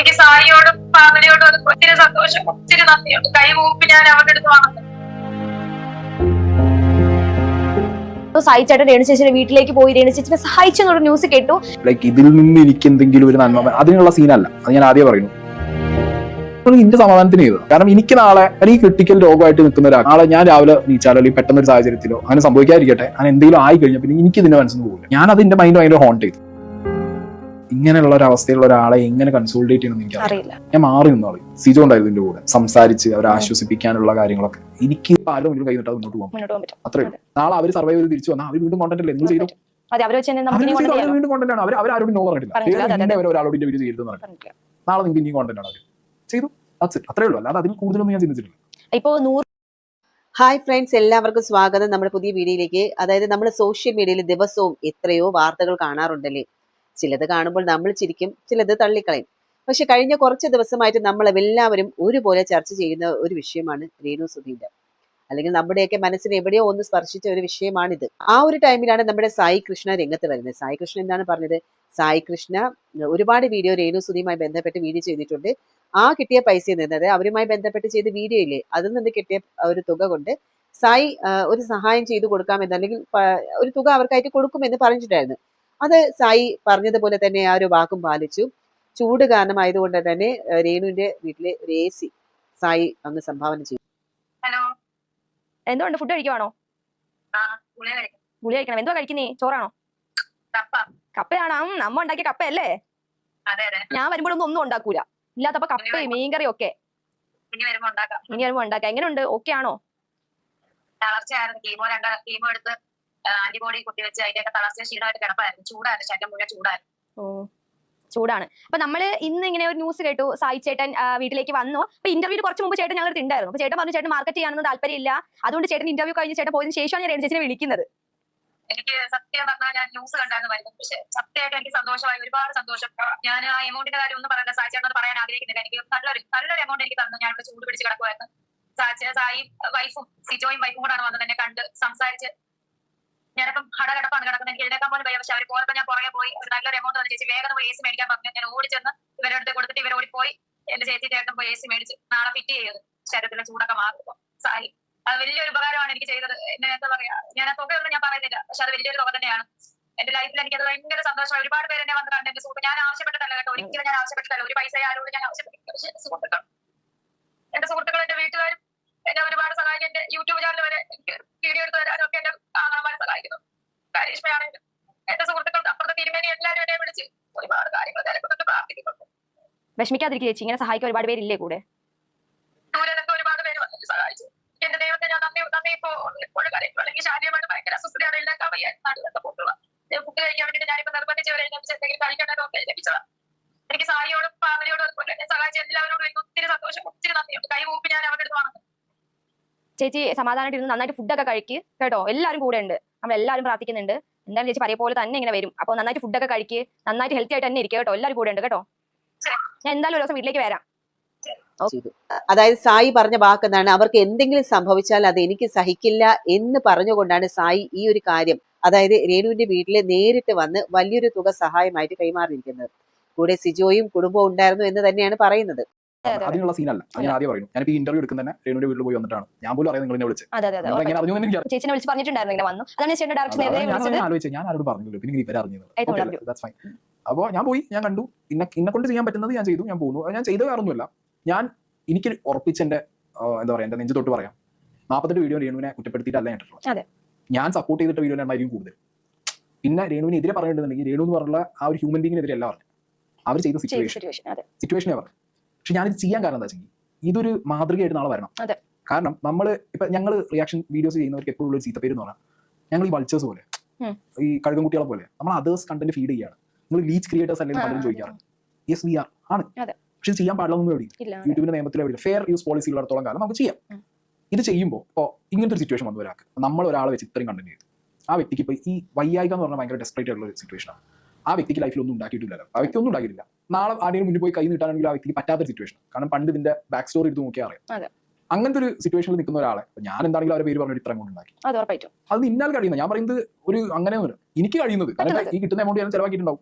എനിക്ക് സായിയോടും ഫാമിലിയോടും ഒത്തിരി സന്തോഷം, ഒത്തിരി നന്ദിയുണ്ട്. കൈകൂപ്പി ഞാൻ അവരുടെ അടുത്ത് വന്നത്. സായി ചേട്ടൻ രേണു ചേച്ചിയുടെ വീട്ടിലേക്ക് പോയി രേണു ചേച്ചിനെ സഹായിച്ചെന്നുള്ള ന്യൂസ് കേട്ടു. ലൈക്ക് ഇതിൽ നിന്ന് എനിക്ക് എന്തെങ്കിലും ഒരു നന്മ, അതിനുള്ള സീനല്ല, അത് ഞാൻ ആദ്യം പറയുന്നു. എന്റെ സമാധാനത്തിന് ചെയ്തു. കാരണം എനിക്ക് നാളെ അല്ലെങ്കിൽ ക്രിട്ടിക്കൽ രോഗമായിട്ട് നിൽക്കുന്ന ഒരാൾ നാളെ ഞാൻ രാവിലെ നീച്ചാലോ അല്ലെങ്കിൽ പെട്ടെന്ന് ഒരു സാഹചര്യത്തിലോ അങ്ങനെ സംഭവിക്കാതിരിക്കട്ടെ, അങ്ങനെ എന്തെങ്കിലും ആയി കഴിഞ്ഞാൽ പിന്നെ എനിക്ക് ഇതിന്റെ മനസ്സിൽ പോകില്ല. ഞാൻ അത് എന്റെ മൈൻഡ് ഭയങ്കര ഹോണ്ട് ചെയ്തു. ഇങ്ങനെയുള്ള ഒരു അവസ്ഥയിലുള്ള ഒരാളെ എങ്ങനെ കൺസോൾട്ടേറ്റ് ചെയ്യണമെന്ന് എനിക്ക് അറിയില്ല. ഞാൻ മാറി നിന്നാളി സിജോ ഉണ്ടായിരുന്നു ഇതിന്റെ കൂടെ സംസാരിച്ച് അവരെ ആശ്വസിപ്പിക്കാനുള്ള കാര്യങ്ങളൊക്കെ. എനിക്ക് ആരും മുന്നിൽ കൈ നിട്ടാൽ മുന്നോട്ട് പോകാൻ അത്രേ ഉള്ളൂ. നാളെ അവർ സർവൈവ് ചെയ്ത് തിരിച്ചു വന്നാൽ അവർ വീണ്ടും കോണ്ടന്റ് അല്ലേ നിങ്ങൾ ചെയ്തു, വീണ്ടും കോണ്ടന്റ് ആണ്. അവരോടും നോ പറഞ്ഞിട്ടില്ല, ഒരാളോട് വീഡിയോ ചെയ്തു പറഞ്ഞിട്ടില്ല. നാളെ നിങ്ങൾക്ക് ഇനി കോണ്ടന്റ് ആണ് അവർ ചെയ്തു, അത്രേ ഉള്ളൂ. അല്ലാതെ അതിൽ കൂടുതലൊന്നും ഞാൻ ചിന്തിച്ചിട്ടില്ല. ഹായ് ഫ്രണ്ട്സ്, എല്ലാവർക്കും സ്വാഗതം നമ്മുടെ പുതിയ വീഡിയോയിലേക്ക്. അതായത് നമ്മൾ സോഷ്യൽ മീഡിയയിൽ ദിവസവും എത്രയോ വാർത്തകൾ കാണാറുണ്ടല്ലേ. ചിലത് കാണുമ്പോൾ നമ്മൾ ചിരിക്കും, ചിലത് തള്ളിക്കളയും. പക്ഷെ കഴിഞ്ഞ കുറച്ച് ദിവസമായിട്ട് നമ്മൾ എല്ലാവരും ഒരുപോലെ ചർച്ച ചെയ്യുന്ന ഒരു വിഷയമാണ് രേണു സുധീന്റെ, അല്ലെങ്കിൽ നമ്മുടെയൊക്കെ മനസ്സിന് എവിടെയോ ഒന്ന് സ്പർശിച്ച ഒരു വിഷയമാണിത്. ആ ഒരു ടൈമിലാണ് നമ്മുടെ സായി കൃഷ്ണ രംഗത്ത് വരുന്നത്. സായി കൃഷ്ണ എന്താണ് പറഞ്ഞത്? സായി കൃഷ്ണ ഒരുപാട് വീഡിയോ രേണു സുധിയുമായി ബന്ധപ്പെട്ട് വീഡിയോ ചെയ്തിട്ടുണ്ട്. ആ കിട്ടിയ പൈസയിൽ നിന്ന്, അവരുമായി ബന്ധപ്പെട്ട് ചെയ്ത വീഡിയോ ഇല്ലേ, അതിൽ നിന്ന് കിട്ടിയ ഒരു തുക കൊണ്ട് സായി ഒരു സഹായം ചെയ്തു കൊടുക്കാമെന്ന്, അല്ലെങ്കിൽ ഒരു തുക അവർക്കായിട്ട് കൊടുക്കുമെന്ന് പറഞ്ഞിട്ടായിരുന്നു. അത് സായി പറഞ്ഞതുപോലെ തന്നെ ആ ഒരു വാക്കും പാലിച്ചു. ചൂട് കാരണമായതുകൊണ്ട് തന്നെ രേണുവിന്റെ വീട്ടിലെ ഒരു AC സായി അങ്ങ് സംഭാവന ചെയ്തു. എന്തുകൊണ്ട് ഫുഡ് കഴിക്കുവാണോ? ഗുളി കഴിക്കണം. എന്തോ കഴിക്കുന്നേ? ചോറാണോ? കപ്പയാണോ? അമ്മ ഉണ്ടാക്കിയ കപ്പയല്ലേ? ഞാൻ വരുമ്പോഴൊന്നും ഒന്നും ഉണ്ടാക്കൂല, ഇല്ലാത്തപ്പോ കപ്പയും മീൻകറി ഒക്കെ. ഇനി വരുമ്പോ ഉണ്ടാക്കാം. എങ്ങനെയുണ്ട്? ഓക്കെ ആണോ? കീമോ എടുത്ത് ആന്റിബോഡി കുത്തിവെച്ച് അതിന്റെയൊക്കെ തളർച്ച ക്ഷീണമായിട്ട് കിടപ്പായിരുന്നു. ചൂടായിരുന്നു, ശരീരം മുഴുവൻ ചൂടായിരുന്നു. ചൂടാണ്. അപ്പൊ നമ്മള് ഇന്ന് ഇങ്ങനെ ഒരു ന്യൂസ് കേട്ടു, സായി ചേട്ടൻ വീട്ടിലേക്ക് വന്നു. അപ്പൊ ഇന്റർവ്യൂ കുറച്ച് മുമ്പ് ചേട്ടൻ ഞങ്ങൾ ഉണ്ടായിരുന്നു. അപ്പൊ ചേട്ടൻ പറഞ്ഞു ചേട്ടൻ മാർക്കറ്റ് ചെയ്യാനൊന്നും താല്പര്യമില്ല, അതുകൊണ്ട് ചേട്ടൻ ഇന്റർവ്യൂ കഴിഞ്ഞ് ചേട്ടൻ പോയതിനു ശേഷമാണ് ഞാൻ രേണു ചേച്ചിനെ വിളിക്കുന്നത്. എനിക്ക് സത്യം പറഞ്ഞാൽ ഞാൻ ന്യൂസ് കണ്ടായിരുന്നു വരുന്നത്, പക്ഷെ സത്യമായിട്ട് എനിക്ക് സന്തോഷമായി, ഒരുപാട് സന്തോഷം. ഞാൻ ആ എമൗണ്ടിന്റെ കാര്യം ഒന്നും പറയണ്ട, സായി ചേട്ടനോട് പറയാൻ ആഗ്രഹിക്കുന്നില്ല. എനിക്ക് നല്ലൊരു എമൗണ്ട് എനിക്ക് തന്നു. ഞാൻ ഇവിടെ ചൂട് പിടിച്ച് കിടക്കുമായിരുന്നു. സായി വൈഫും സിജോയും വൈഫും കൂടാണ് വന്നത്, എന്നെ കണ്ട് സംസാരിച്ച്. ഞാനിപ്പം ഹടകടപ്പാണ് കിടക്കുന്നത്, എനിക്ക് എഴുന്നേക്കാൻ പോലും വയ്യ. പക്ഷെ അവർ പോയപ്പോൾ ഞാൻ പുറകെ പോയി ഒരു നല്ലൊരു എമൗണ്ട് തന്നെ ചേച്ചി വേഗം AC മേടിക്കാൻ പറഞ്ഞു. ഞാൻ ഓടിച്ചെന്ന് ഇവരുടെ അടുത്ത് കൊടുത്തിട്ട് ഇവർ ഓടിപ്പോയി എന്റെ ചേച്ചി ചേട്ടൻ പോയി AC മേടിച്ച് നാളെ ഫിറ്റ് ചെയ്തത്. ശരീരത്തിലെ ചൂടൊക്കെ മാറുമ്പോൾ സായി അത് വലിയൊരു ഉപകാരമാണ് എനിക്ക് ചെയ്തത്. എന്നെ എന്താ പറയാ, ഞാൻ ആ തുകയൊന്നും ഞാൻ പറയുന്നില്ല, പക്ഷെ അത് വലിയൊരു തുക തന്നെയാണ് എന്റെ ലൈഫിൽ. എനിക്കത് ഭയങ്കര സന്തോഷമായി. ഒരുപാട് പേര് എന്നെ വന്ന് കണ്ട് എന്റെ സുഹൃത്ത്, ഞാൻ ആവശ്യപ്പെട്ടിട്ടല്ല കേട്ടോ, ഒരിക്കലും ഞാൻ ആവശ്യപ്പെട്ടിട്ടല്ല, ഒരു പൈസ ആരോട് ഞാൻ ആവശ്യപ്പെട്ടില്ല. പക്ഷെ എന്റെ സുഹൃത്തുക്കൾ, എന്റെ വീട്ടുകാരും എന്നെ ഒരുപാട് സഹായിക്കും. എന്റെ യൂട്യൂബ് ചാനൽ വരെ എനിക്ക് വീഡിയോ എടുത്ത് തരാനും ഒക്കെ എന്റെ ആങ്ങളമാരെ സഹായിക്കുന്നു. കാരീഷ്മയാണെങ്കിലും എന്റെ സുഹൃത്തുക്കൾ, അപ്പുറത്തെ തിരുമേനി, എല്ലാവരും എന്നെ വിളിച്ച് ഒരുപാട് കാര്യങ്ങൾ തിരക്കുന്നുണ്ട്, പ്രാർത്ഥിക്കുന്നുണ്ട്. വിഷമിക്കാതിരിക്കുക ചേച്ചി, ഇങ്ങനെ സഹായിക്കാൻ ഒരുപാട് പേരില്ലേ കൂടെ? ദൂരത്തൊക്കെ ഒരുപാട് പേര് വന്നിട്ട് സഹായിച്ചു. എന്റെ ദൈവത്തെ ഞാൻ നന്ദി എപ്പോഴും കരയും. അല്ലെങ്കിൽ ശാരീരികമായിട്ട് ഭയങ്കര അസ്വസ്ഥതയാണ്, ഉണ്ടാക്കാൻ വയ്യ, നാട്ടിലൊക്കെ പോകുക. ഫുഡ് കഴിക്കാൻ വേണ്ടിയിട്ട് ഞാനിപ്പോ നിർബന്ധിച്ചവരെ എന്തെങ്കിലും കഴിക്കേണ്ടതൊക്കെ ലഭിച്ചതാണ്. എനിക്ക് സായിയോടും ഫാമിലിയോടും അതുപോലെ എന്നെ സഹായിച്ച എല്ലാവരോടും എനിക്ക് ഒത്തിരി സന്തോഷം, ഒത്തിരി നന്ദിയുണ്ട്. കൈകൂപ്പി ഞാൻ അവരുടെ അടുത്ത് വന്നത്. ചേച്ചി സമാധാനമായിട്ട് ഇരുന്ന് നന്നായിട്ട് ഫുഡൊക്കെ കഴിക്ക് കേട്ടോ. എല്ലാവരും കൂടെ ഉണ്ട്, നമ്മളെല്ലാവരും പ്രാർത്ഥിക്കുന്നുണ്ട്. എന്തായാലും ചേച്ചി പറയ പോലെ തന്നെ ഇങ്ങനെ വരും. അപ്പോൾ നന്നായിട്ട് ഫുഡൊക്കെ കഴിക്ക്, നന്നായിട്ട് ഹെൽത്തി ആയിട്ട് തന്നെ ഇരിക്കുക കേട്ടോ. എല്ലാവരും കൂടെ ഉണ്ട് കേട്ടോ. ഞാൻ എന്തായാലും ഒരു ദിവസം വീട്ടിലേക്ക് വരാം. അതായത് സായി പറഞ്ഞ വാക്ക് എന്താണ്? അവർക്ക് എന്തെങ്കിലും സംഭവിച്ചാൽ അത് എനിക്ക് സഹിക്കില്ല എന്ന് പറഞ്ഞുകൊണ്ടാണ് സായി ഈ ഒരു കാര്യം, അതായത് രേണുവിന്റെ വീട്ടിൽ നേരിട്ട് വന്ന് വലിയൊരു തുക സഹായമായിട്ട് കൈമാറിയിരിക്കുന്നത്. കൂടെ സിജോയും കുടുംബവും ഉണ്ടായിരുന്നു എന്ന് തന്നെയാണ് പറയുന്നത്. അതിനുള്ള സീനല്ല, ഞാൻ ആദ്യം പറയുന്നു. ഞാൻ ഈ ഇന്റർവ്യൂ എടുക്കുന്ന തന്നെ രേണുവിന്റെ വീട്ടിൽ പോയി വന്നിട്ടാണ്. ഞാൻ പോലും അറിയാം നിങ്ങളെ വിളിച്ച്. ചേച്ചിനെ വിളിച്ച് പറഞ്ഞിട്ടുണ്ടായിരുന്നു ഇങ്ങനെ വന്നു. ഞാൻ ആരോട് പറഞ്ഞില്ല, പിന്നെ ഇവരെ അറിഞ്ഞത്. അപ്പോൾ ഞാൻ പോയി, ഞാൻ കണ്ടു, ഇന്നെ കൊണ്ട് ചെയ്യാൻ പറ്റുന്നത് ഞാൻ ചെയ്തു, ഞാൻ പോകുന്നു. ഞാൻ ചെയ്ത വേറൊന്നുമില്ല. എനിക്ക് ഉറപ്പിച്ചെന്റെ എന്താ പറയാ, എന്റെ നെഞ്ചു തൊട്ട് പറയാം, 48 വീഡിയോ രേണുവിനെ കുറ്റപ്പെടുത്തിയിട്ടല്ല ഞാൻ ഇട്ടിട്ടുള്ളത്. ഞാൻ സപ്പോർട്ട് ചെയ്തിട്ട് വീഡിയോ ഉണ്ടായിരിക്കും കൂടുതൽ. പിന്നെ രേണുവിന് എതിരെ പറഞ്ഞിട്ടുണ്ടെങ്കിൽ രേണു എന്ന് പറഞ്ഞ ആ ഒരു ഹ്യൂമൻ ബീങ്ങിനെതിരെ അല്ല പറഞ്ഞു, അവർ ചെയ്ത സിറ്റുവേഷനെ പറഞ്ഞു. പക്ഷെ ഞാനിത് ചെയ്യാൻ കാരണം എന്താ വെച്ചാൽ ഇതൊരു മാതൃകയായിട്ട് നാളെ വരണം. കാരണം ഞങ്ങൾ റിയാക്ഷൻ വീഡിയോസ് ചെയ്യുന്നവർക്ക് എപ്പോഴും ഒരു ചീത്തപ്പേര് എന്ന് പറഞ്ഞാൽ, ഞങ്ങൾ ഈ വൾച്ചേഴ്സ് പോലെ, ഈ കഴുകൻ കുട്ടികളെ പോലെ നമ്മൾ അതേഴ്സ് കണ്ടന്റ് ഫീഡ് ചെയ്യാണ്. നിങ്ങൾ ലീച്ച് ക്രിയേറ്റേഴ്സ് അല്ലെങ്കിൽ പലരും ചോദിക്കാറ്. യെസ് വി ആർ ആണ്, പക്ഷെ ചെയ്യാൻ പാടില്ലെന്നൊന്നും എവിടെ യൂട്യൂബിന്റെ നിയമത്തിൽ എവിടെ ഫെയർ യൂസ് പോളിസി ഉള്ളിടത്തോളം കാലം നമുക്ക് ചെയ്യാം. ഇത് ചെയ്യുമ്പോൾ ഇപ്പോൾ ഇങ്ങനത്തെ ഒരു സിറ്റുവേഷൻ വന്നു ഒരാൾക്ക്, നമ്മൾ ഒരാളെ വെച്ച് ഇത്രയും കണ്ടന്റ് ചെയ്തു, ആ വ്യക്തിക്ക് ഇപ്പോൾ ഈ വയ്യായിക എന്ന് പറഞ്ഞാൽ ഭയങ്കര ഡെസ്പറേറ്റ് ആയിട്ടുള്ള ഒരു സിറ്റുവേഷനാണ്. ആ വ്യക്തിക്ക് ലൈഫിൽ ഒന്നും ഉണ്ടാക്കിയിട്ടില്ലല്ലോ, ആ വ്യക്തി ഒന്നും ഉണ്ടാക്കിയിട്ടില്ല. നാളെ ആരെയും മുന്നിൽ പോയി കൈ നീട്ടാണെങ്കിൽ ആ വ്യക്തിക്ക് പറ്റാത്ത സിറ്റുവേഷൻ. കാരണം പണ്ട് ഇതിന്റെ ബാക്ക് സ്റ്റോറി എടുത്ത് നോക്കിയാൽ അറിയാം. അങ്ങനത്തെ ഒരു സിറ്റുവേഷനിൽ നിൽക്കുന്ന ഒരാളെ ഞാൻ എന്താണെങ്കിലും അവരുടെ പേര് പറഞ്ഞിട്ട് ഇത്ര എമൗണ്ട് ഉണ്ടാക്കി, അത് ഇന്നാൽ കഴിയുന്നത്. ഞാൻ പറയുന്നത് ഒരു അങ്ങനെയൊന്നുമില്ല, എനിക്ക് കഴിയുന്നത്. കാരണം ഈ കിട്ടുന്ന എമൗണ്ട് ഞാൻ ചെലവാക്കിയിട്ടുണ്ടാവും,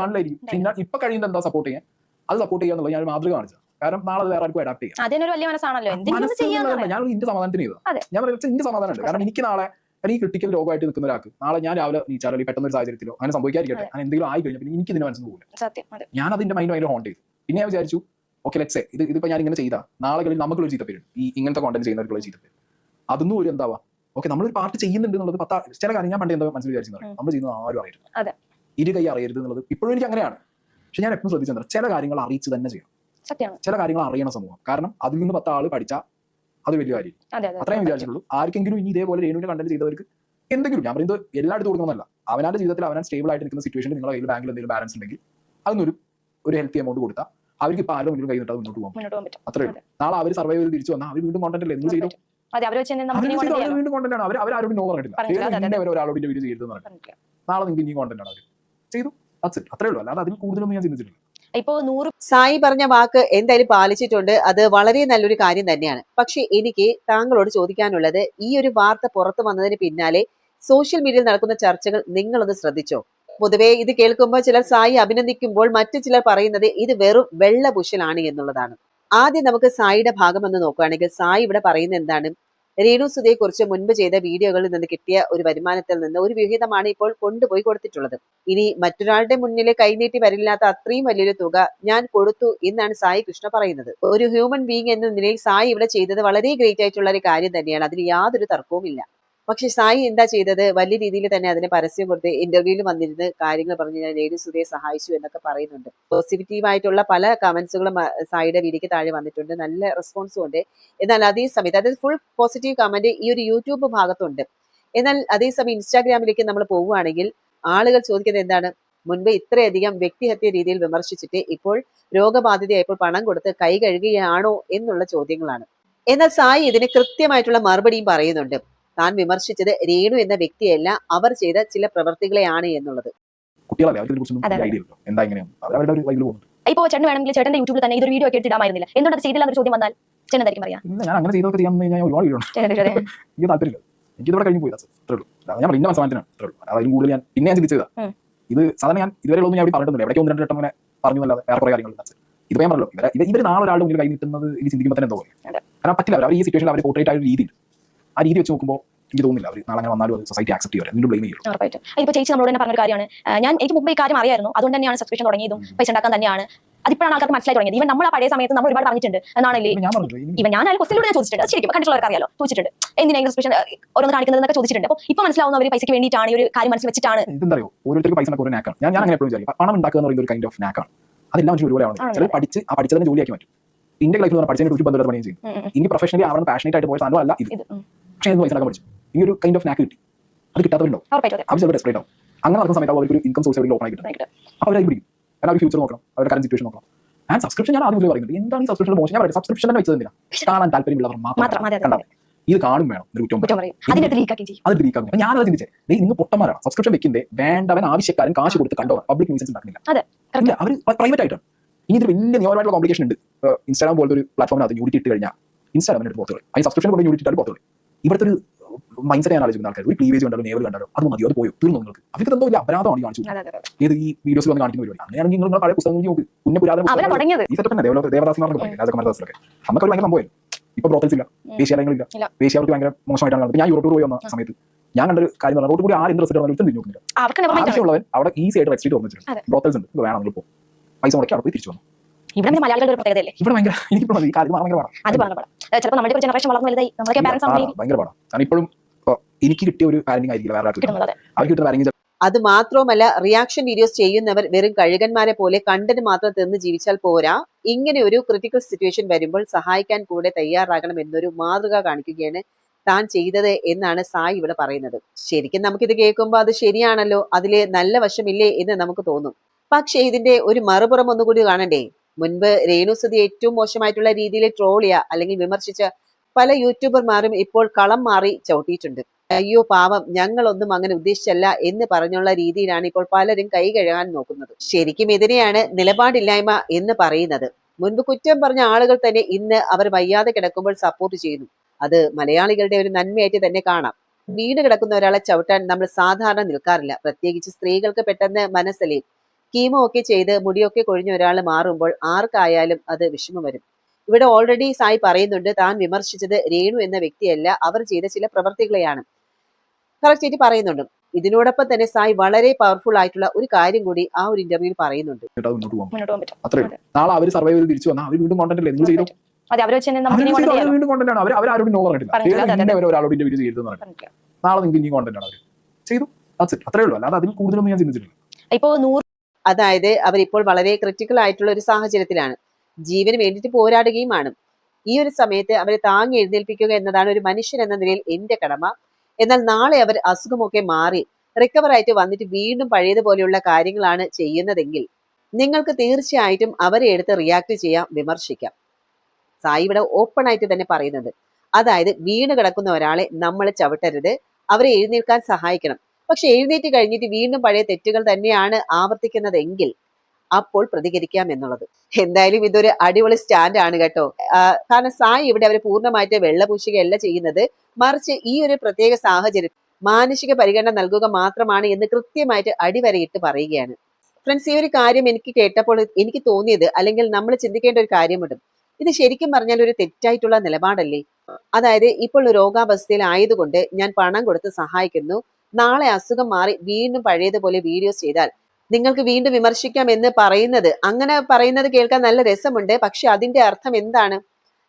കാണില്ലായിരിക്കും. ഇപ്പൊ കഴിയുന്നത് എന്താ സപ്പോർട്ട് ചെയ്യാൻ, അത് സപ്പോർട്ട് ചെയ്യാന്നുള്ളത് ഞാൻ ഒരു മാതൃക കാണിച്ചത്. കാരണം നാളെ അത് വേറെ ആർക്കും അഡാപ്റ്റ് ചെയ്യാം. അതിനൊരു വലിയ മനസ്സാണല്ലോ, എന്തെങ്കിലും ചെയ്യാൻ. ഞാൻ എന്റെ സമാധാനത്തിന് ചെയ്തത്. ഞാൻ പറയുന്നത് എന്റെ സമാധാനമുണ്ട്. കാരണം എനിക്ക് നാളെ ഈ ക്രിട്ടിക്കൽ രോഗമായിട്ട് നിൽക്കുന്ന ഒരാൾക്ക് നാളെ ഞാൻ രാവിലെ നീച്ചാലോ അല്ലെങ്കിൽ പെട്ടെന്ന് ഒരു സാഹചര്യത്തിലോ അങ്ങനെ സംഭവിക്കാതിരിക്കട്ടെ, അങ്ങനെ എന്തെങ്കിലും ആയി കഴിഞ്ഞാൽ പിന്നെ എനിക്ക് ഇതിന്റെ മനസ്സിൽ പോകില്ല. ഞാൻ അതിന്റെ മൈൻഡ് ഭയങ്കര ഹോണ്ട് ചെയ്തു. പിന്നെ ഞാൻ വിചാരിച്ചു ഓക്കെ ലെറ്റ്സ് ഇതിപ്പോ ഞാൻ ഇങ്ങനെ ചെയ്താൽ നാളെ നമുക്കൊരു ചീത്ത പേര്, ഈ ഇങ്ങനത്തെ കോണ്ടന്റ് ചെയ്യുന്നവർക്കുള്ള ചീത്ത പേര്, അതൊന്നും ഒരു എന്താവാ ഓക്കെ നമ്മളൊരു പാർട്ട് ചെയ്യുന്നുണ്ട് എന്നുള്ളത് ചില കാര്യം ഞാൻ പണ്ട് എന്താ മനസ്സിൽ വിചാരിച്ചു നമ്മൾ ചെയ്യുന്നത് ആരും അറിയരുത്, ഇരു കൈ അറിയരുത് എന്നുള്ളത് ഇപ്പോഴും എനിക്ക് അങ്ങനെയാണ്. പക്ഷെ ഞാൻ എപ്പോഴും ശ്രദ്ധിച്ചത് ചില കാര്യങ്ങൾ അറിയിച്ച് തന്നെ ചെയ്യണം. ചില കാര്യങ്ങൾ അറിയണ സമൂഹം, കാരണം അതിൽ നിന്ന് 10 ആള് പഠിച്ചാൽ അത് വലിയ കാര്യം. അത്രയും വിചാരിച്ചുള്ളൂ. ആർക്കെങ്കിലും ഇനി ഇതേപോലെ രേണുവിന്റെ കണ്ടന്റ് ചെയ്തവർക്ക് എന്തെങ്കിലും, ഞാൻ പറയുന്നത് എല്ലായിടത്തും കൊടുക്കണമെന്നല്ല, അവനാന്റെ ജീവിതത്തിൽ അവൻ സ്റ്റേബിൾ ആയിട്ട് നിൽക്കുന്ന സിറ്റുവേഷനിൽ നിങ്ങളുടെ കയ്യിൽ ബാങ്കിൽ എന്തെങ്കിലും ബാലൻസ് ഉണ്ടെങ്കിൽ അതൊന്നൊരു ഹെൽത്തി എമൗണ്ട് കൊടുത്താൽ അവർക്ക് ഇപ്പോൾ ആരും മുന്നിൽ കൈ നിട്ടാൽ മുന്നോട്ട് പോകാൻ പറ്റും. അത്രേ ഉള്ളൂ. നാളെ അവർ സർവൈവ് ചെയ്ത് തിരിച്ചു വന്നാൽ അവർ വീണ്ടും കോണ്ടന്റ് അല്ലേ നിങ്ങൾ ചെയ്തു, വീണ്ടും കോണ്ടന്റ് ആണ്. അവരാരോടും നോ പറഞ്ഞിട്ടില്ല, ഒരാളോട് വീഡിയോ ചെയ്തെന്ന് പറഞ്ഞിട്ടില്ല. നാളെ നിങ്ങൾക്ക് ഇനി കോണ്ടന്റ് ആണ് അവർ ചെയ്തു, അത്രേ ഉള്ളൂ. അല്ലാതെ അതിൽ കൂടുതലൊന്നും ഞാൻ ചിന്തിച്ചിട്ടില്ല. സായി പറഞ്ഞ വാക്ക് എന്തായാലും പാലിച്ചിട്ടുണ്ട്. അത് വളരെ നല്ലൊരു കാര്യം തന്നെയാണ്. പക്ഷെ എനിക്ക് താങ്കളോട് ചോദിക്കാനുള്ളത്, ഈ ഒരു വാർത്ത പുറത്തു വന്നതിന് പിന്നാലെ സോഷ്യൽ മീഡിയയിൽ നടക്കുന്ന ചർച്ചകൾ നിങ്ങളൊന്ന് ശ്രദ്ധിച്ചോ? പൊതുവെ ഇത് കേൾക്കുമ്പോൾ ചിലർ സായി അഭിനന്ദിക്കുമ്പോൾ മറ്റു ചിലർ പറയുന്നത് ഇത് വെറും വെള്ളപൂശലാണ് എന്നുള്ളതാണ്. ആദ്യം നമുക്ക് സായിയുടെ ഭാഗം എന്ന് നോക്കുകയാണെങ്കിൽ സായി ഇവിടെ പറയുന്നത് എന്താണ്? രേണു സുധിയെ കുറിച്ച് മുൻപ് ചെയ്ത വീഡിയോകളിൽ നിന്ന് കിട്ടിയ ഒരു വരുമാനത്തിൽ നിന്ന് ഒരു വിഹിതമാണ് ഇപ്പോൾ കൊണ്ടുപോയി കൊടുത്തിട്ടുള്ളത്. ഇനി മറ്റൊരാളുടെ മുന്നിൽ കൈനീട്ടി വരില്ലാത്ത അത്രയും വലിയൊരു തുക ഞാൻ കൊടുത്തു എന്നാണ് സായി കൃഷ്ണ പറയുന്നത്. ഒരു ഹ്യൂമൻ ബീങ് എന്ന നിലയിൽ സായി ഇവിടെ ചെയ്തത് വളരെ ഗ്രേറ്റ് ആയിട്ടുള്ള ഒരു കാര്യം തന്നെയാണ്, അതിൽ യാതൊരു തർക്കവുമില്ല. പക്ഷെ സായി എന്താ ചെയ്തത്? വലിയ രീതിയിൽ തന്നെ അതിന് പരസ്യം കൊടുത്ത് ഇന്റർവ്യൂവിൽ വന്നിരുന്ന് കാര്യങ്ങൾ പറഞ്ഞ് ഞാൻ രേണു സുധിയെ സഹായിച്ചു എന്നൊക്കെ പറയുന്നുണ്ട്. പോസിറ്റീവായിട്ടുള്ള പല കമന്റ്സുകളും സായിയുടെ വീഡിയോക്ക് താഴെ വന്നിട്ടുണ്ട്, നല്ല റെസ്പോൺസും ഉണ്ട്. എന്നാൽ അതേ സമയത്ത് അതായത് ഫുൾ പോസിറ്റീവ് കമന്റ് ഈ ഒരു യൂട്യൂബ് ഭാഗത്തുണ്ട്. എന്നാൽ അതേസമയം ഇൻസ്റ്റാഗ്രാമിലേക്ക് നമ്മൾ പോവുകയാണെങ്കിൽ ആളുകൾ ചോദിക്കുന്നത് എന്താണ്? മുൻപ് ഇത്രയധികം വ്യക്തിഹത്യ രീതിയിൽ വിമർശിച്ചിട്ട് ഇപ്പോൾ രോഗബാധിതയായപ്പോൾ പണം കൊടുത്ത് കൈ കഴുകുകയാണോ എന്നുള്ള ചോദ്യങ്ങളാണ്. എന്നാൽ സായി ഇതിന് കൃത്യമായിട്ടുള്ള മറുപടിയും പറയുന്നുണ്ട്. താൻ വിമർശിച്ചത് രേണു എന്ന വ്യക്തിയല്ല, അവർ ചെയ്ത ചില പ്രവൃത്തികളെയാണ് എന്നുള്ളത്. ഇപ്പോ ചേട്ടൻ വേണമെങ്കിൽ ചേട്ടന്റെ യൂട്യൂബിൽ തന്നെ ഇതൊരു വീഡിയോ ഒക്കെ എടുത്തിടാമായിരുന്നില്ല, എന്തുകൊണ്ട് ചെയ്തില്ല എന്നൊരു ചോദ്യം വന്നാൽ ചേട്ടൻ എന്തായിരിക്കും പറയാ? ഞാൻ അങ്ങനെ ചെയ്തൊക്കെ ചെയ്യാൻ ഒരുപാട് വീഡിയോ എനിക്ക് താല്പര്യമില്ല, എനിക്കിതോടെ കഴിഞ്ഞു പോയി. ഞാൻ ഇന്ന മനസ്സിലാക്കാനാണ് അതിലും കൂടുതൽ ഞാൻ പിന്നെ ഞാൻ ചിന്തിച്ചതാ. ഇത് സാധാരണ ഞാൻ ഇതുവരെ ഒന്നും ഞാൻ പറഞ്ഞിട്ടില്ല, ഇടയ്ക്ക് 1-2 വട്ടം അങ്ങനെ പറഞ്ഞതല്ലാതെ വേറെ കുറെ കാര്യങ്ങൾ ഇത് ഞാൻ പറഞ്ഞല്ലോ. ഇവർ നാളെ ഒരാളുടെ മുന്നിൽ കൈ നിട്ടുന്നത് എനിക്ക് ചിന്തിക്കുമ്പോൾ തന്നെ എന്തോ പോലെ, കാരണം പറ്റില്ല. അവർ ഈ സിറ്റുവേഷനിൽ അവർ പോർട്രേറ്റ് ആയ ഒരു രീതിയിൽ ആ രീതി വെച്ച് നോക്കുമ്പോൾ എനിക്ക് തോന്നുന്നില്ല അവർ നാളെ അങ്ങനെ വന്നാലും സൊസൈറ്റി ആക്സെപ്റ്റ് ചെയ്യാൻ വീണ്ടും ബ്ലെയിം ചെയ്യും. ഇപ്പൊ ചേച്ചി നമ്മളോട് തന്നെ പറഞ്ഞ കാര്യമാണ്, എനിക്ക് മുമ്പ് ഈ കാര്യം അറിയായിരുന്നു, അതുകൊണ്ട് തന്നെയാണ് സബ്സ്ക്രിപ്ഷൻ തുടങ്ങിയതും പൈസ ഉണ്ടാക്കാൻ തന്നെയാണ്. അതിപ്പോഴാണ് ആൾക്കാർക്ക് മനസ്സിലായി തുടങ്ങിയത്. ഇവൻ നമ്മൾ ആ പഴയ സമയത്ത് നമ്മൾ ഒരുപാട് പറഞ്ഞിട്ടുണ്ട് എന്നാണല്ലേ ഇവൻ ഞാൻ ക്വസ്റ്റിലൂടെ ഞാൻ ചോദിച്ചിട്ടുണ്ട്, ശരിക്കും കണ്ടിട്ടുള്ളവർക്ക് അറിയാലോ, ചോദിച്ചിട്ടുണ്ട് എന്തിനാണ് സബ്സ്ക്രിപ്ഷൻ ഓരോന്ന് കാണിക്കുന്നതെന്നൊക്കെ ചോദിച്ചിട്ടുണ്ട്. അപ്പോൾ ഇപ്പൊ മനസ്സിലാവുന്ന പൈസയ്ക്ക് വേണ്ടിയിട്ടാണ് ഈ ഒരു കാര്യം മനസ്സിൽ വെച്ചിട്ടാണ്. ഇതെന്തറിയോ, ഓരോരുത്തർക്ക് പൈസ ഒരു നാക്കാണ്. ഞാൻ അങ്ങനെ എപ്പോഴും വിചാരിക്കും പണം ഉണ്ടാക്കുക എന്ന് പറയുന്ന ഒരു കൈൻഡ് ഓഫ് നാക്കാണ്. അതെല്ലാം മനുഷ്യർ ഒരുപോലെയാണ്. ചിലർ പഠിച്ച് ആ പഠിച്ചതിനെ ജോലിയാക്കി മാറ്റും. ഇന്ത്യ ലൈഫിൽ പഠിച്ചതിന് ഒരു ബന്ധപ്പെട്ട പണിയും ചെയ്യും. ഇനി പ്രൊഫഷണലി ആവണം പാഷനേറ്റ് ആയിട്ട് പോയ സാധനം അല്ല ഇത്. പക്ഷേ പൈസ ഉണ്ടാക്കാൻ പഠിച്ചു. ഈ ഒരു കൈൻഡ് ഓഫ് നാക്ക് കിട്ടി. അത് കിട്ടാത്തവരുണ്ടോ? അവർ ചിലപ്പോൾ ഡെസ്പറേറ്റ് ആവും. അങ്ങനെ നടക്കുന്ന സമയത്ത് അവർക്ക് ഒരു ഇൻകം സോഴ്സ് എവിടെ ഓപ്പൺ ആയി കിട്ടും. അപ്പോൾ അവരായി പിടിക്കും. കാരണം അവർ ഫ്യൂച്ചർ നോക്കണം, അവരുടെ കറന്റ് സിറ്റുവേഷൻ നോക്കണം. ആൻഡ് സബ്സ്ക്രിപ്ഷൻ ഞാൻ ആദ്യം പറയുന്നത് എന്താണ് ഈ സബ്സ്ക്രിപ്ഷൻ മോശം? ഞാൻ പറയുന്നത് സബ്സ്ക്രിപ്ഷൻ തന്നെ വെച്ചത് എന്തിനാ? കാണാൻ താല്പര്യമുള്ളവർ മാത്രം ഇത് കാണും വേണം. അത് ലീക്കാകും. ഞാനത് ചിന്തിച്ചേ, നിങ്ങൾ പൊട്ടന്മാരാണ്. സബ്സ്ക്രിപ്ഷൻ വെക്കുന്നേ വേണ്ടവൻ ആവശ്യക്കാരൻ കാശ് കൊടുത്ത് കണ്ടോ പബ്ലിക് ന്യൂസൻസ് ഉണ്ടാക്കുന്നില്ല. അവർ പ്രൈവറ്റ് ആയിട്ടാണ്. ഇനി ഇത് വലിയ നിയമപരമായിട്ടുള്ള കോംപ്ലിക്കേഷൻ ഉണ്ട്. ഇൻസ്റ്റാഗ്രാം പോലത്തെ ഒരു പ്ലാറ്റ്ഫോമിനകത്ത് യൂണിറ്റ് ഇട്ട് കഴിഞ്ഞാൽ ഇൻസ്റ്റാഗ്രാമിന് പുറത്തുകൾ അതിന് സബ്സ്ക്രിപ്ഷൻ കൊണ്ട് യൂണിറ്റ് ഇട്ടാൽ പുറത്തുകൾ. ഇവിടുത്തെ ഒരു മൈൻഡ് സെറ്റ് ഞാൻ ആലോചിക്കുന്ന ആൾക്കാർ ഒരു ക്ലീവേജ് കണ്ടാലോ നേവൽ കണ്ടാലോ അത് മതിയോ, അത് പോയോ, തീർന്നു. നിങ്ങൾക്ക് അവർക്ക് എന്തോ വലിയ അപരാധമാണ് കാണിച്ചു ഏത് ഈ വീഡിയോസിൽ വന്ന് കാണിക്കുന്ന പരിപാടി. അങ്ങനെയാണെങ്കിൽ നിങ്ങൾ പഴയ പുസ്തകങ്ങൾ നോക്ക്, പുരാതന ഈ സെറ്റപ്പ് തന്നെ ദേവദാസിമാർക്ക് പറയും, രാജകുമാരദാസിലൊക്കെ നമുക്ക് ഭയങ്കര സംഭവം. ഇപ്പൊ ബ്രോത്തൽസ് ഇല്ല, വേശ്യാലയങ്ങളില്ല, വേശ്യാവർക്ക് ഭയങ്കര മോശമായിട്ടാണ് കാണുന്നത്. ഞാൻ യൂറോപ്പ് പോയി വന്ന സമയത്ത് ഞാൻ കണ്ടൊരു കാര്യം പറഞ്ഞാൽ റോഡ് കൂടി ആരും ഇൻട്രസ്റ്റ് തിരിഞ്ഞു നോക്കുന്നില്ല. ആവശ്യമുള്ളവൻ അവിടെ ഈസി ആയിട്ട് റെസ്ട്രിക്റ്റ് ഓർമ്മിച്ചിട്ടുണ്ട്. ബ്രോത്തൽസ് ഉണ്ട്, വേണം നിങ്ങൾ പോകും, പൈസ മുടക്കി അവിടെ പോയി തിരിച്ചു വന്നു. ഇവിടെ മലയാളികളുടെ ഒരു പ്രത്യേകതയല്ലേ, ഇവിടെ ഭയങ്കര എനിക്ക് ഈ കാര്യം ഭയങ്കര പാടാണ്. ഇപ്പോഴും എനിക്ക് കിട്ടിയ ഒരു പാരന്റിംഗ് ആയിരിക്കില്ല വേറെ അവർക്ക് കിട്ടുന്ന പാരന്റിംഗ്. അത് മാത്രവുമല്ല, റിയാക്ഷൻ വീഡിയോസ് ചെയ്യുന്നവർ വെറും കഴുകന്മാരെ പോലെ കണ്ടന്റ് മാത്രം തിന്ന് ജീവിച്ചാൽ പോരാ, ഇങ്ങനെ ഒരു ക്രിട്ടിക്കൽ സിറ്റുവേഷൻ വരുമ്പോൾ സഹായിക്കാൻ കൂടെ തയ്യാറാകണം എന്നൊരു മാതൃക കാണിക്കുകയാണ് താൻ ചെയ്തത് എന്നാണ് സായി ഇവിടെ പറയുന്നത്. ശരിക്കും നമുക്കിത് കേൾക്കുമ്പോൾ അത് ശരിയാണല്ലോ, അതിലെ നല്ല വശമില്ലേ എന്ന് നമുക്ക് തോന്നും. പക്ഷേ ഇതിന്റെ ഒരു മറുപുറം ഒന്നുകൂടി കാണണ്ടേ? മുൻപ് രേണു സുധി ഏറ്റവും മോശമായിട്ടുള്ള രീതിയിൽ ട്രോൾ ചെയ്യുക അല്ലെങ്കിൽ വിമർശിച്ച പല യൂട്യൂബർമാരും ഇപ്പോൾ കളം മാറി ചവിട്ടിയിട്ടുണ്ട്. അയ്യോ പാവം, ഞങ്ങളൊന്നും അങ്ങനെ ഉദ്ദേശിച്ചല്ല എന്ന് പറഞ്ഞുള്ള രീതിയിലാണ് ഇപ്പോൾ പലരും കൈ കഴുകാൻ നോക്കുന്നത്. ശരിക്കും ഇതിനെയാണ് നിലപാടില്ലായ്മ എന്ന് പറയുന്നത്. മുൻപ് കുറ്റം പറഞ്ഞ ആളുകൾ തന്നെ ഇന്ന് അവർ വയ്യാതെ കിടക്കുമ്പോൾ സപ്പോർട്ട് ചെയ്യുന്നു. അത് മലയാളികളുടെ ഒരു നന്മയായിട്ട് തന്നെ കാണാം. വീട് കിടക്കുന്ന ഒരാളെ ചവിട്ടാൻ നമ്മൾ സാധാരണ നിൽക്കാറില്ല, പ്രത്യേകിച്ച് സ്ത്രീകൾക്ക് പെട്ടെന്ന് മനസ്സലിയും. കീമോ ഒക്കെ ചെയ്ത് മുടിയൊക്കെ കൊഴിഞ്ഞ ഒരാൾ മാറുമ്പോൾ ആർക്കായാലും അത് വിഷമം വരും. ഇവിടെ ഓൾറെഡി സായി പറയുന്നുണ്ട്, താൻ വിമർശിച്ചത് രേണു എന്ന വ്യക്തിയല്ല, അവർ ചെയ്ത ചില പ്രവർത്തികളെയാണ്. കറക്റ്റ് ആയിട്ട് പറയുന്നുണ്ട്. ഇതിനോടൊപ്പം തന്നെ സായി വളരെ പവർഫുൾ ആയിട്ടുള്ള ഒരു കാര്യം കൂടി ആ ഒരു ഇന്റർവ്യൂവിൽ പറയുന്നുണ്ട്. അത്രേ നാളെ അവർ സർവൈവ് ചെയ്ത് തിരിച്ചു വന്നാൽ അവർ വീണ്ടും കോണ്ടന്റ് അല്ലേ എന്ത് ചെയ്തു? വീണ്ടും കോണ്ടന്റ് ആണ്. അവരാരോടും നോ പറഞ്ഞിട്ടില്ല, ഒരാളോട് ഇന്റർവ്യൂ ചെയ്തെന്ന് പറഞ്ഞിട്ട് നാളെ നിങ്ങൾക്ക് ഇനി കോണ്ടന്റ് ആണ് അവർ ചെയ്തു. അത്രേ ഉള്ളൂ, അല്ലാതെ അതിൽ കൂടുതലൊന്നും ഞാൻ ചിന്തിച്ചിട്ടില്ല. അതായത് അവരിപ്പോൾ വളരെ ക്രിട്ടിക്കൽ ആയിട്ടുള്ള ഒരു സാഹചര്യത്തിലാണ്, ജീവന് വേണ്ടിയിട്ട് പോരാടുകയുമാണ്. ഈ ഒരു സമയത്ത് അവരെ താങ്ങി എഴുന്നേൽപ്പിക്കുക എന്നതാണ് ഒരു മനുഷ്യൻ എന്ന നിലയിൽ എന്റെ കടമ. എന്നാൽ നാളെ അവർ അസുഖമൊക്കെ മാറി റിക്കവർ ആയിട്ട് വന്നിട്ട് വീണ്ടും പഴയതുപോലെയുള്ള കാര്യങ്ങളാണ് ചെയ്യുന്നതെങ്കിൽ നിങ്ങൾക്ക് തീർച്ചയായിട്ടും അവരെ എടുത്ത് റിയാക്ട് ചെയ്യാം, വിമർശിക്കാം. സായി ഇവിടെ ഓപ്പൺ ആയിട്ട് തന്നെ പറയുന്നത്, അതായത് വീണ് കിടക്കുന്ന ഒരാളെ നമ്മൾ ചവിട്ടരുത്, അവരെ എഴുന്നേൽക്കാൻ സഹായിക്കണം. പക്ഷെ എഴുന്നേറ്റ് കഴിഞ്ഞിട്ട് വീണ്ടും പഴയ തെറ്റുകൾ തന്നെയാണ് ആവർത്തിക്കുന്നതെങ്കിൽ അപ്പോൾ പ്രതികരിക്കാം എന്നുള്ളത്. എന്തായാലും ഇതൊരു അടിപൊളി സ്റ്റാൻഡ് ആണ് കേട്ടോ. കാരണം സായി ഇവിടെ അവരെ പൂർണ്ണമായിട്ട് വെള്ളപൂശുകയല്ല ചെയ്യുന്നത്, മറിച്ച് ഈ ഒരു പ്രത്യേക സാഹചര്യം മാനസിക പരിഗണന നൽകുക മാത്രമാണ് എന്ന് കൃത്യമായിട്ട് അടിവരയിട്ട് പറയുകയാണ്. ഫ്രണ്ട്സ്, ഈ ഒരു കാര്യം എനിക്ക് കേട്ടപ്പോൾ എനിക്ക് തോന്നിയത്, അല്ലെങ്കിൽ നമ്മൾ ചിന്തിക്കേണ്ട ഒരു കാര്യമുണ്ട്, ഇത് ശരിക്കും പറഞ്ഞാൽ ഒരു തെറ്റായിട്ടുള്ള നിലപാടല്ലേ? അതായത് ഇപ്പോൾ രോഗാവസ്ഥയിൽ ആയതുകൊണ്ട് ഞാൻ പണം കൊടുത്ത് സഹായിക്കുന്നു, നാളെ അസുഖം മാറി വീണ്ടും പഴയതുപോലെ വീഡിയോസ് ചെയ്താൽ നിങ്ങൾക്ക് വീണ്ടും വിമർശിക്കാം എന്ന് പറയുന്നത്, അങ്ങനെ പറയുന്നത് കേൾക്കാൻ നല്ല രസമുണ്ട്. പക്ഷെ അതിന്റെ അർത്ഥം എന്താണ്?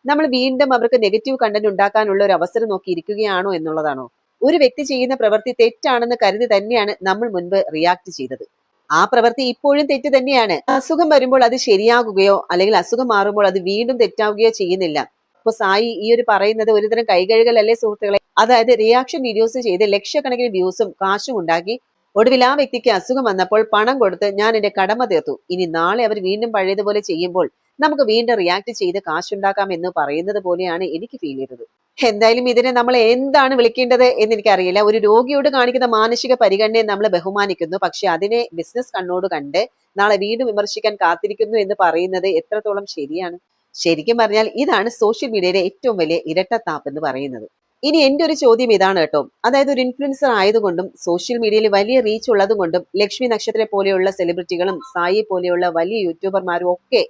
നമ്മൾ വീണ്ടും അവർക്ക് നെഗറ്റീവ് കണ്ടന്റ് ഉണ്ടാക്കാനുള്ള ഒരു അവസരം നോക്കി ഇരിക്കുകയാണോ എന്നുള്ളതാണോ? ഒരു വ്യക്തി ചെയ്യുന്ന പ്രവൃത്തി തെറ്റാണെന്ന് കരുതി തന്നെയാണ് നമ്മൾ മുൻപ് റിയാക്ട് ചെയ്തത്. ആ പ്രവൃത്തി ഇപ്പോഴും തെറ്റ് തന്നെയാണ്. അസുഖം വരുമ്പോൾ അത് ശരിയാകുകയോ അല്ലെങ്കിൽ അസുഖം മാറുമ്പോൾ അത് വീണ്ടും തെറ്റാവുകയോ ചെയ്യുന്നില്ല. അപ്പൊ സായി ഈ ഒരു പറയുന്നത് ഒരുതരം കൈകഴുകലല്ലേ സുഹൃത്തുക്കളെ? അതായത് റിയാക്ഷൻ വീഡിയോസ് ചെയ്ത് ലക്ഷക്കണക്കിന് വ്യൂസും കാശും ഉണ്ടാക്കി ഒടുവിൽ ആ വ്യക്തിക്ക് അസുഖം വന്നപ്പോൾ പണം കൊടുത്ത് ഞാൻ എന്റെ കടമ തീർത്തു, ഇനി നാളെ അവർ വീണ്ടും പഴയതുപോലെ ചെയ്യുമ്പോൾ നമുക്ക് വീണ്ടും റിയാക്ട് ചെയ്ത് കാശുണ്ടാക്കാം എന്ന് പറയുന്നത് പോലെയാണ് എനിക്ക് ഫീൽ ചെയ്തത്. എന്തായാലും ഇതിനെ നമ്മൾ എന്താണ് വിളിക്കേണ്ടത് എന്ന് എനിക്കറിയില്ല. ഒരു രോഗിയോട് കാണിക്കുന്ന മാനസിക പരിഗണനയെ നമ്മൾ ബഹുമാനിക്കുന്നു, പക്ഷെ അതിനെ ബിസിനസ് കണ്ണോട് കണ്ട് നാളെ വീണ്ടും വിമർശിക്കാൻ കാത്തിരിക്കുന്നു എന്ന് പറയുന്നത് എത്രത്തോളം ശരിയാണ്? ശരിക്കും പറഞ്ഞാൽ ഇതാണ് സോഷ്യൽ മീഡിയയിലെ ഏറ്റവും വലിയ ഇരട്ടത്താപ്പ് എന്ന് പറയുന്നത്. ഇനി എന്റെ ഒരു ചോദ്യം ഇതാണ് കേട്ടോ, അതായത് ഒരു ഇൻഫ്ലുവൻസർ ആയതുകൊണ്ടും സോഷ്യൽ മീഡിയയിൽ വലിയ റീച്ച് ഉള്ളതുകൊണ്ടും ലക്ഷ്മി നക്ഷത്ര പോലെയുള്ള സെലിബ്രിറ്റികളും സായി പോലെയുള്ള വലിയ യൂട്യൂബർമാരും ഒക്കെ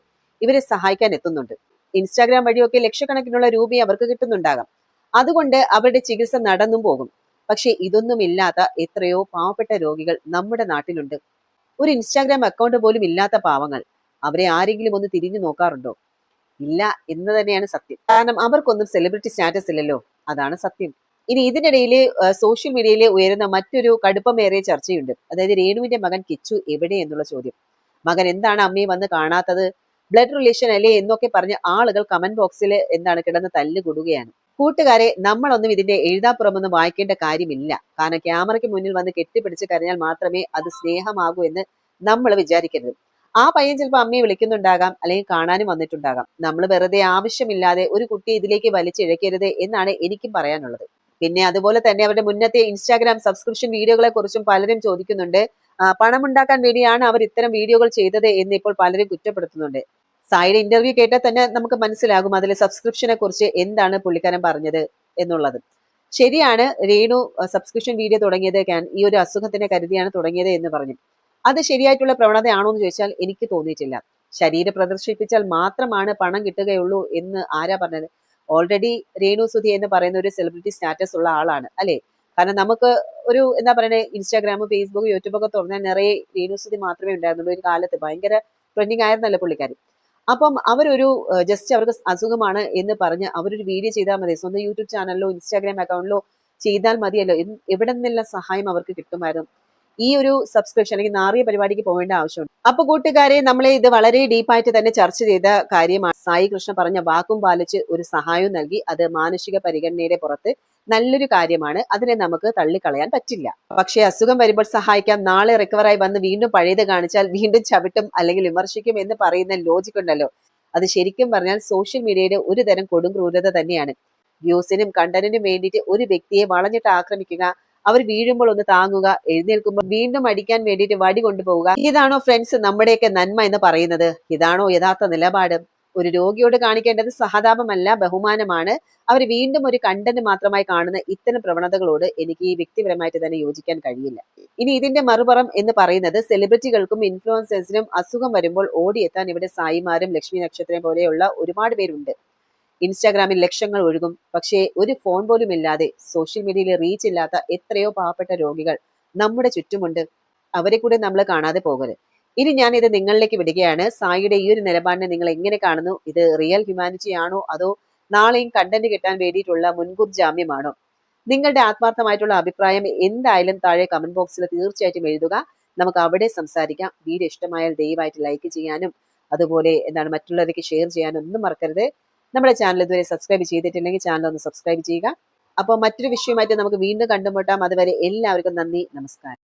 ഇവരെ സഹായിക്കാൻ എത്തുന്നുണ്ട്. ഇൻസ്റ്റാഗ്രാം വഴിയൊക്കെ ലക്ഷക്കണക്കിനുള്ള രൂപയെ അവർക്ക് കിട്ടുന്നുണ്ടാകാം. അതുകൊണ്ട് അവരുടെ ചികിത്സ നടന്നും പോകും. പക്ഷെ ഇതൊന്നും ഇല്ലാത്ത എത്രയോ പാവപ്പെട്ട രോഗികൾ നമ്മുടെ നാട്ടിലുണ്ട്. ഒരു ഇൻസ്റ്റാഗ്രാം അക്കൗണ്ട് പോലും ഇല്ലാത്ത പാവങ്ങൾ, അവരെ ആരെങ്കിലും ഒന്ന് തിരിഞ്ഞു നോക്കാറുണ്ടോ? ഇല്ല എന്ന് തന്നെയാണ് സത്യം. കാരണം അവർക്കൊന്നും സെലിബ്രിറ്റി സ്റ്റാറ്റസ് ഇല്ലല്ലോ, അതാണ് സത്യം. ഇനി ഇതിനിടയില് സോഷ്യൽ മീഡിയയിൽ ഉയരുന്ന മറ്റൊരു കടുപ്പമേറിയ ചർച്ചയുണ്ട്. അതായത് രേണുവിന്റെ മകൻ കിച്ചു എവിടെ എന്നുള്ള ചോദ്യം. മകൻ എന്താണ് അമ്മയെ വന്ന് കാണാത്തത്, ബ്ലഡ് റിലേഷൻ അല്ലേ എന്നൊക്കെ പറഞ്ഞ് ആളുകൾ കമന്റ് ബോക്സിൽ എന്താണ് കിടന്ന് തല്ലുകൊടുകയാണ്. കൂട്ടുകാരെ, നമ്മളൊന്നും ഇതിന്റെ എഴുതാപ്പുറമൊന്നും വായിക്കേണ്ട കാര്യമില്ല. കാരണം ക്യാമറയ്ക്ക് മുന്നിൽ വന്ന് കെട്ടിപ്പിടിച്ച് കരഞ്ഞാൽ മാത്രമേ അത് സ്നേഹമാകൂ എന്ന് നമ്മൾ വിചാരിക്കരുത്. ആ പയ്യൻ ചിലപ്പോൾ അമ്മയെ വിളിക്കുന്നുണ്ടാകാം, അല്ലെങ്കിൽ കാണാനും വന്നിട്ടുണ്ടാകാം. നമ്മൾ വെറുതെ ആവശ്യമില്ലാതെ ഒരു കുട്ടിയെ ഇതിലേക്ക് വലിച്ചിഴക്കരുത് എന്നാണ് എനിക്കും പറയാനുള്ളത്. പിന്നെ അതുപോലെ തന്നെ അവരുടെ മുന്നത്തെ ഇൻസ്റ്റാഗ്രാം സബ്സ്ക്രിപ്ഷൻ വീഡിയോകളെ കുറിച്ചും പലരും ചോദിക്കുന്നുണ്ട്. പണമുണ്ടാക്കാൻ വേണ്ടിയാണ് അവർ ഇത്തരം വീഡിയോകൾ ചെയ്തത് എന്ന് ഇപ്പോൾ പലരും കുറ്റപ്പെടുത്തുന്നുണ്ട്. സായിയുടെ ഇന്റർവ്യൂ കേട്ടാൽ തന്നെ നമുക്ക് മനസ്സിലാകും അതിലെ സബ്സ്ക്രിപ്ഷനെ കുറിച്ച് എന്താണ് പുള്ളിക്കാരൻ പറഞ്ഞത് എന്നുള്ളത്. ശരിയാണ്, രേണു സബ്സ്ക്രിപ്ഷൻ വീഡിയോ തുടങ്ങിയത് ഈ ഒരു അസുഖത്തിനെ കരുതിയാണ് തുടങ്ങിയത് എന്ന് പറഞ്ഞു. അത് ശരിയായിട്ടുള്ള പ്രവണതയാണോ എന്ന് ചോദിച്ചാൽ എനിക്ക് തോന്നിയിട്ടില്ല. ശരീരം പ്രദർശിപ്പിച്ചാൽ മാത്രമാണ് പണം കിട്ടുകയുള്ളൂ എന്ന് ആരാ പറഞ്ഞത്? ഓൾറെഡി രേണു സുധി എന്ന് പറയുന്ന ഒരു സെലിബ്രിറ്റി സ്റ്റാറ്റസ് ഉള്ള ആളാണ് അല്ലെ? കാരണം നമുക്ക് ഒരു എന്താ പറയുന്നത്, ഇൻസ്റ്റാഗ്രാമും ഫേസ്ബുക്കും യൂട്യൂബൊക്കെ തുറന്നാൽ നിറയെ രേണു സുധി മാത്രമേ ഉണ്ടായിരുന്നുള്ളൂ. ഒരു കാലത്ത് ഭയങ്കര ട്രെൻഡിങ് ആയിരുന്നല്ലോ പുള്ളിക്കാരി. അപ്പം അവരൊരു ജസ്റ്റ് അവർക്ക് അസുഖമാണ് എന്ന് പറഞ്ഞ് അവരൊരു വീഡിയോ ചെയ്താൽ മതി, സ്വന്തം യൂട്യൂബ് ചാനലിലോ ഇൻസ്റ്റാഗ്രാം അക്കൗണ്ടിലോ ചെയ്താൽ മതിയല്ലോ. എവിടെ നിന്നെല്ലാം സഹായം അവർക്ക് കിട്ടുമായിരുന്നു. ഈ ഒരു സബ്സ്ക്രിപ്ഷൻ അല്ലെങ്കിൽ നാറിയ പരിപാടിക്ക് പോകേണ്ട ആവശ്യമുണ്ട്. അപ്പൊ കൂട്ടുകാരെ, നമ്മളെ ഇത് വളരെ ഡീപ്പായിട്ട് തന്നെ ചർച്ച ചെയ്ത കാര്യമാണ്. സായി കൃഷ്ണ പറഞ്ഞ വാക്കും പാലിച്ച് ഒരു സഹായവും നൽകി. അത് മാനുഷിക പരിഗണനയുടെ പുറത്ത് നല്ലൊരു കാര്യമാണ്, അതിനെ നമുക്ക് തള്ളിക്കളയാൻ പറ്റില്ല. പക്ഷെ അസുഖം വരുമ്പോൾ സഹായിക്കാം, നാളെ റിക്കവറായി വന്ന് വീണ്ടും പഴയത് കാണിച്ചാൽ വീണ്ടും ചവിട്ടും അല്ലെങ്കിൽ വിമർശിക്കും എന്ന് പറയുന്ന ലോജിക് ഉണ്ടല്ലോ, അത് ശരിക്കും പറഞ്ഞാൽ സോഷ്യൽ മീഡിയയുടെ ഒരു തരം കൊടും ക്രൂരത തന്നെയാണ്. വ്യൂസിനും കണ്ടന്റിനും വേണ്ടിയിട്ട് ഒരു വ്യക്തിയെ വളഞ്ഞിട്ട് ആക്രമിക്കുക, അവർ വീഴുമ്പോൾ ഒന്ന് താങ്ങുക, എഴുന്നേൽക്കുമ്പോൾ വീണ്ടും അടിക്കാൻ വേണ്ടിയിട്ട് വടി കൊണ്ടുപോവുക. ഇതാണോ ഫ്രണ്ട്സ് നമ്മുടെയൊക്കെ നന്മ എന്ന് പറയുന്നത്? ഇതാണോ യഥാർത്ഥ നിലപാട്? ഒരു രോഗിയോട് കാണിക്കേണ്ടത് സഹതാപമല്ല, ബഹുമാനമാണ്. അവർ വീണ്ടും ഒരു കണ്ടന്റ് മാത്രമായി കാണുന്ന ഇത്തരം പ്രവണതകളോട് എനിക്ക് ഈ വ്യക്തിപരമായിട്ട് തന്നെ യോജിക്കാൻ കഴിയില്ല. ഇനി ഇതിന്റെ മറുപുറം എന്ന് പറയുന്നത് സെലിബ്രിറ്റികൾക്കും ഇൻഫ്ലുവൻസേഴ്സിനും അസുഖം വരുമ്പോൾ ഓടിയെത്താൻ ഇവിടെ സായിമാരും ലക്ഷ്മി നക്ഷത്രം പോലെയുള്ള ഒരുപാട് പേരുണ്ട്. ഇൻസ്റ്റാഗ്രാമിൽ ലക്ഷങ്ങൾ ഒഴുകും, പക്ഷേ ഒരു ഫോൺ പോലും ഇല്ലാതെ സോഷ്യൽ മീഡിയയിൽ റീച്ച് ഇല്ലാത്ത എത്രയോ പാവപ്പെട്ട രോഗികൾ നമ്മുടെ ചുറ്റുമുണ്ട്. അവരെ കൂടെ നമ്മൾ കാണാതെ പോകരുത്. ഇനി ഞാൻ ഇത് നിങ്ങളിലേക്ക് വിടുകയാണ്. സായിയുടെ ഈ ഒരു നിലപാടിനെ നിങ്ങൾ എങ്ങനെ കാണുന്നു? ഇത് റിയൽ ഹ്യൂമാനിറ്റി ആണോ, അതോ നാളെയും കണ്ടന്റ് കിട്ടാൻ വേണ്ടിയിട്ടുള്ള മുൻകൂർ ജാമ്യമാണോ? നിങ്ങളുടെ ആത്മാർത്ഥമായിട്ടുള്ള അഭിപ്രായം എന്തായാലും താഴെ കമന്റ് ബോക്സിൽ തീർച്ചയായിട്ടും എഴുതുക. നമുക്ക് അവിടെ സംസാരിക്കാം. വീഡിയോ ഇഷ്ടമായാൽ ദയവായിട്ട് ലൈക്ക് ചെയ്യാനും അതുപോലെ മറ്റുള്ളവർക്ക് ഷെയർ ചെയ്യാനും ഒന്നും മറക്കരുത്. നമ്മുടെ ചാനൽ ഇതുവരെ സബ്സ്ക്രൈബ് ചെയ്തിട്ടില്ലെങ്കിൽ ചാനൽ ഒന്ന് സബ്സ്ക്രൈബ് ചെയ്യുക. അപ്പോൾ മറ്റൊരു വിഷയമായിട്ട് നമുക്ക് വീണ്ടും കണ്ടുമുട്ടാം. അതുവരെ എല്ലാവർക്കും നന്ദി, നമസ്കാരം.